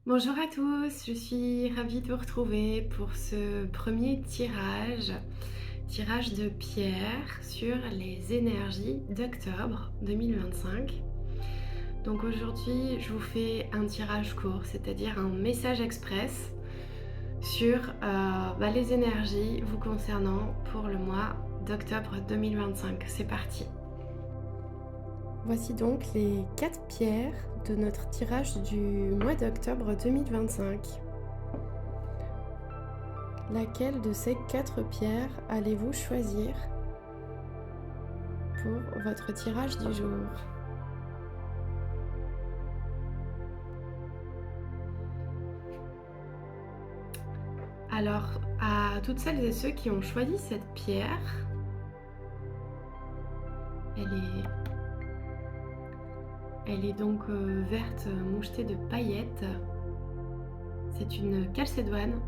Bonjour à tous, je suis ravie de vous retrouver pour ce premier tirage de pierre sur les énergies d'octobre 2025. Donc aujourd'hui, je vous fais un tirage court, c'est-à-dire un message express sur les énergies vous concernant pour le mois d'octobre 2025. C'est parti. Voici donc les 4 pierres de notre tirage du mois d'octobre 2025. Laquelle de ces 4 pierres allez-vous choisir pour votre tirage du jour? Alors, à toutes celles et ceux qui ont choisi cette pierre, elle est donc verte mouchetée de paillettes. C'est une chalcédoine.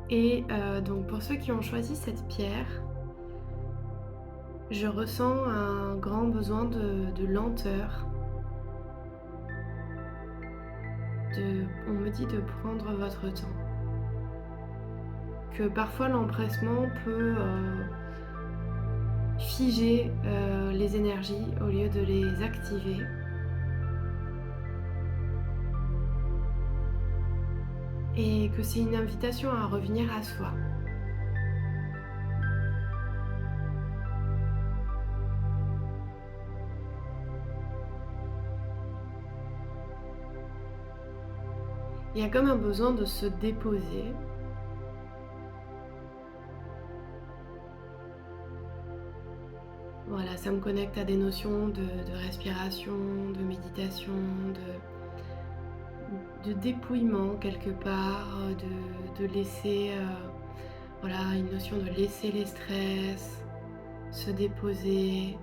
Et donc pour ceux qui ont choisi cette pierre, je ressens un grand besoin de lenteur. On me dit de prendre votre temps. Que parfois l'empressement peut figer les énergies au lieu de les activer. Et que c'est une invitation à revenir à soi. Il y a comme un besoin de se déposer. Voilà, ça me connecte à des notions de respiration, de méditation, de dépouillement quelque part, de laisser, voilà, une notion de laisser les stress, se déposer.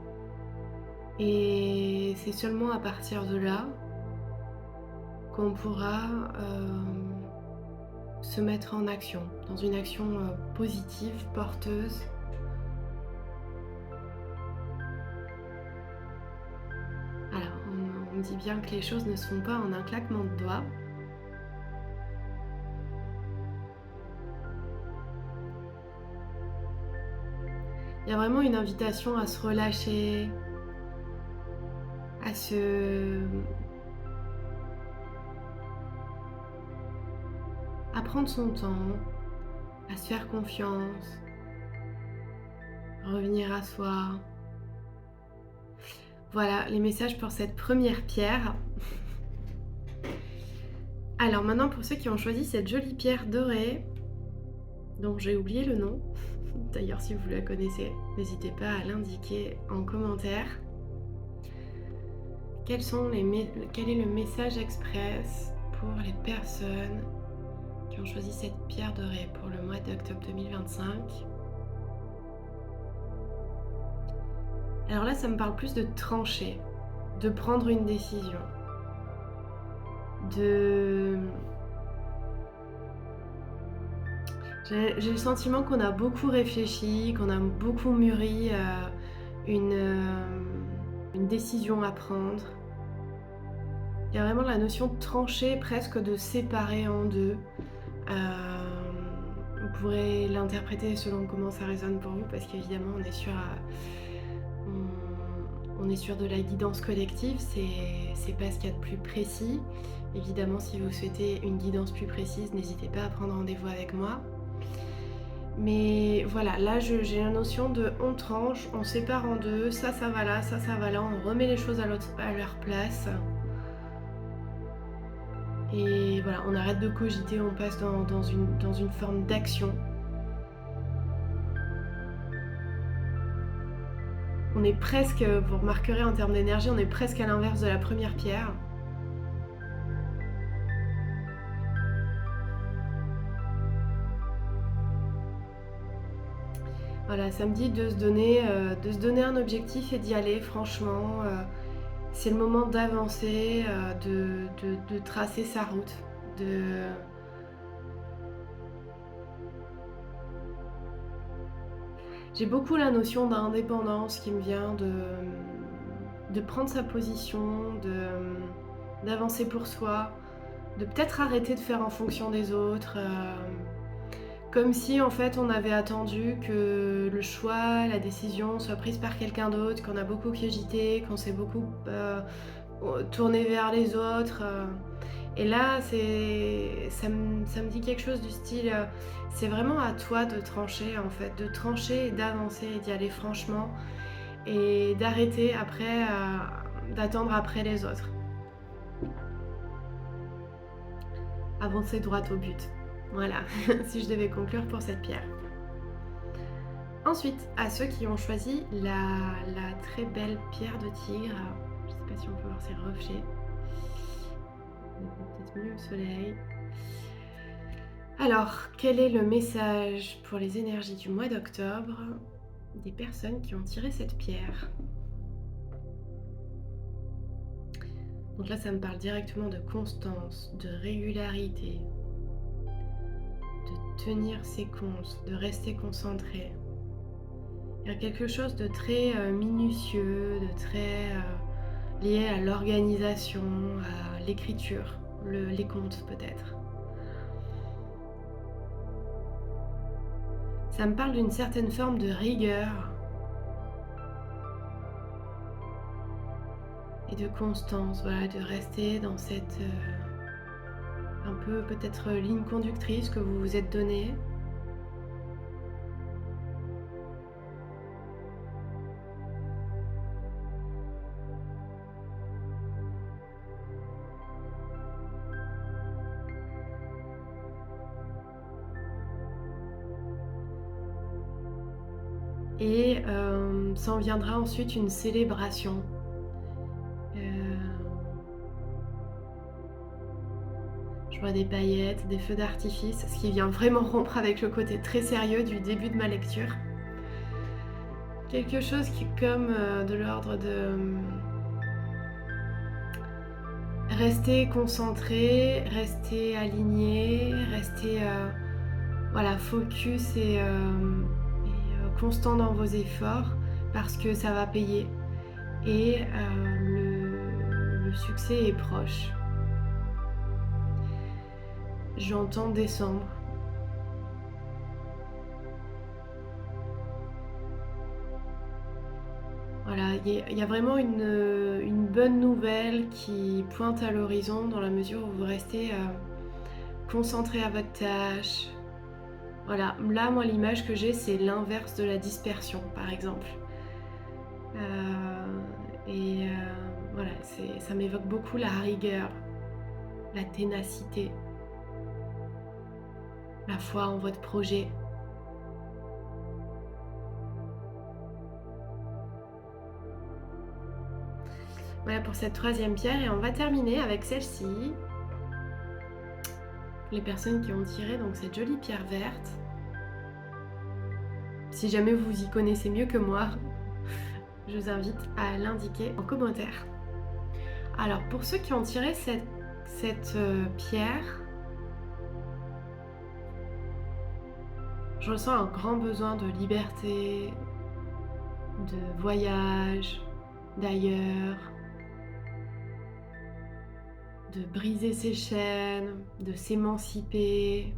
Et c'est seulement à partir de là qu'on pourra se mettre en action, dans une action positive, porteuse. Alors, on me dit bien que les choses ne se font pas en un claquement de doigts. Il y a vraiment une invitation à se relâcher, à prendre son temps, à se faire confiance, revenir à soi. Voilà les messages pour cette première pierre. Alors maintenant pour ceux qui ont choisi cette jolie pierre dorée, dont j'ai oublié le nom, d'ailleurs si vous la connaissez, n'hésitez pas à l'indiquer en commentaire. Quel est le message express pour les personnes qui ont choisi cette pierre dorée pour le mois d'octobre 2025? Alors là, ça me parle plus de trancher, de prendre une décision, J'ai le sentiment qu'on a beaucoup réfléchi, qu'on a beaucoup mûri une décision à prendre. Il y a vraiment la notion de trancher, presque de séparer en deux. Vous pourrez l'interpréter selon comment ça résonne pour vous, parce qu'évidemment on est sur de la guidance collective, c'est pas ce qu'il y a de plus précis. Évidemment, si vous souhaitez une guidance plus précise, n'hésitez pas à prendre rendez-vous avec moi. Mais voilà, là j'ai la notion de on tranche, on sépare en deux, ça va là, ça va là, on remet les choses à leur place. Et voilà, on arrête de cogiter, on passe dans une forme d'action. On est presque, vous remarquerez en termes d'énergie, on est presque à l'inverse de la première pierre. Voilà, ça me dit de se donner un objectif et d'y aller, franchement. C'est le moment d'avancer, de tracer sa route, J'ai beaucoup la notion d'indépendance qui me vient, de prendre sa position, d'avancer pour soi, de peut-être arrêter de faire en fonction des autres, comme si en fait on avait attendu que le choix, la décision soit prise par quelqu'un d'autre, qu'on a beaucoup cogité, qu'on s'est beaucoup tourné vers les autres. Et là, ça me dit quelque chose du style, c'est vraiment à toi de trancher en fait, de trancher et d'avancer et d'y aller franchement et d'arrêter après, d'attendre après les autres. Avancer droit au but. Voilà, si je devais conclure pour cette pierre. Ensuite, à ceux qui ont choisi la très belle pierre de tigre, je ne sais pas si on peut voir ses reflets, peut-être mieux au soleil. Alors, quel est le message pour les énergies du mois d'octobre des personnes qui ont tiré cette pierre? Donc là, ça me parle directement de constance, de régularité, de tenir ses comptes, de rester concentré. Il y a quelque chose de très minutieux, de très lié à l'organisation, à l'écriture, les comptes peut-être. Ça me parle d'une certaine forme de rigueur et de constance, voilà, de rester dans cette un peu peut-être ligne conductrice que vous vous êtes donnée. Et s'en viendra ensuite une célébration. Je vois des paillettes, des feux d'artifice, ce qui vient vraiment rompre avec le côté très sérieux du début de ma lecture. Quelque chose qui est comme de l'ordre de rester concentré, rester aligné, rester voilà, focus et constant dans vos efforts parce que ça va payer et le succès est proche. J'entends décembre. Voilà, il y a vraiment une bonne nouvelle qui pointe à l'horizon dans la mesure où vous restez concentré à votre tâche. Voilà, là, moi, l'image que j'ai, c'est l'inverse de la dispersion, par exemple. Voilà, ça m'évoque beaucoup la rigueur, la ténacité, la foi en votre projet. Voilà pour cette troisième pierre et on va terminer avec celle-ci. Les personnes qui ont tiré donc cette jolie pierre verte. Si jamais vous y connaissez mieux que moi, je vous invite à l'indiquer en commentaire. Alors pour ceux qui ont tiré cette pierre, je ressens un grand besoin de liberté, de voyage, d'ailleurs, de briser ses chaînes, de s'émanciper,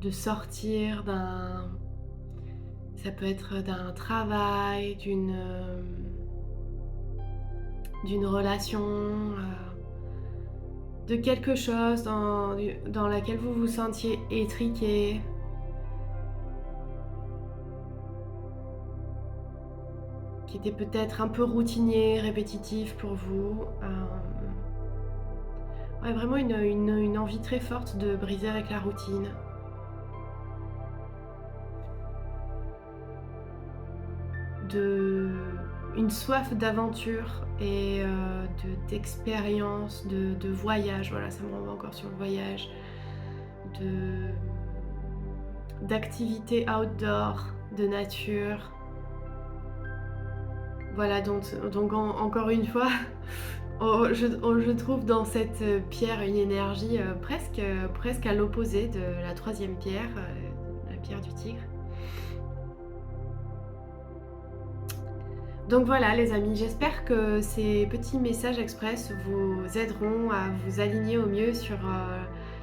de sortir ça peut être d'un travail, d'une relation, de quelque chose dans laquelle vous vous sentiez étriqué. Qui était peut-être un peu routinier, répétitif pour vous. Ouais, vraiment une envie très forte de briser avec la routine. Une soif d'aventure et d'expérience, de voyage. Voilà, ça me renvoie encore sur le voyage. D'activités outdoor, de nature. Voilà, donc encore une fois, je trouve dans cette pierre une énergie presque à l'opposé de la troisième pierre, la pierre du tigre. Donc voilà les amis, j'espère que ces petits messages express vous aideront à vous aligner au mieux sur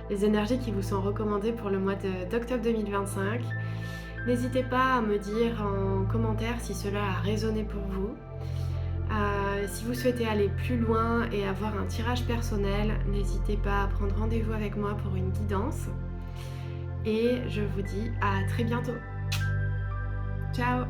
les énergies qui vous sont recommandées pour le mois d'octobre 2025. N'hésitez pas à me dire en commentaire si cela a résonné pour vous. Si vous souhaitez aller plus loin et avoir un tirage personnel, n'hésitez pas à prendre rendez-vous avec moi pour une guidance. Et je vous dis à très bientôt. Ciao!